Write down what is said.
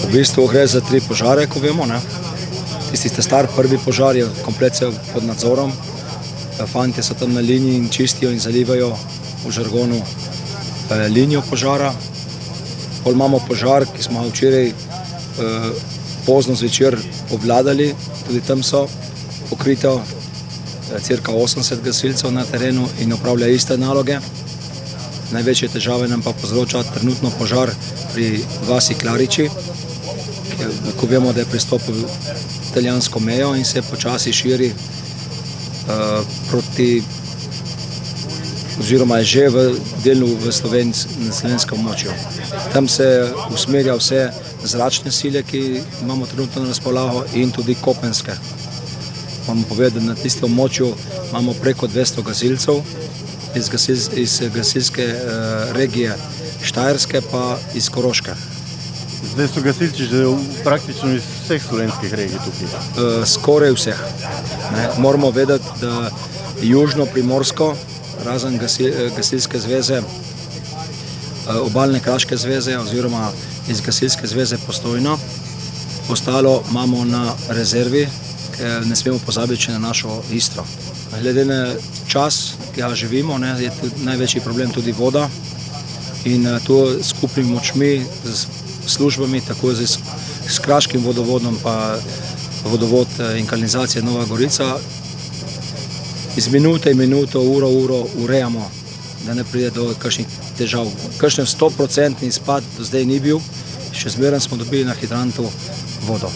V bistvu gre za 3 požare, ko vemo. Ne? Tisti star prvi požar je komplet pod nadzorom. Fantje so tam na liniji in čistijo in zalivajo v žargonu linijo požara. Pol imamo požar, ki smo ga včeraj pozno zvečer obvladali. Tudi tam so pokrito cirka 80 gasilcev na terenu in opravlja iste naloge. Največje težave nam pa povzroča trenutno požar pri vasi Klariči, ko vemo, da je pristopil italijansko mejo in se počasi širi proti, oziroma je že v delu v slovenskem območju. Tam se usmerja vse zračne sile, ki imamo trenutno na razpolago, in tudi kopenske. Moramo povedati, da na tistem območju imamo preko 200 gasilcev iz gasilske regije Štajerske pa iz Koroške. Zdaj so gasilci že praktično iz vseh slovenskih regij tukaj? Skoraj vseh. Moramo vedeti, da južno Primorsko, razen gasilske zveze, obalne kraške zveze oziroma iz gasilske zveze Postojna, ostalo imamo na rezervi, ker ne smemo pozabiti na našo Istro. Glede na čas, ki ga živimo, je največji problem tudi voda in to skupnimi močmi z službami, tako s kraškim vodovodom pa vodovod in kanalizacija Nova Gorica, iz minute in minuto, uro urejamo, da ne pride do kakšnih težav. Kakšen 100% izpad do zdaj ni bil, še zmeraj smo dobili na hidrantu vodo.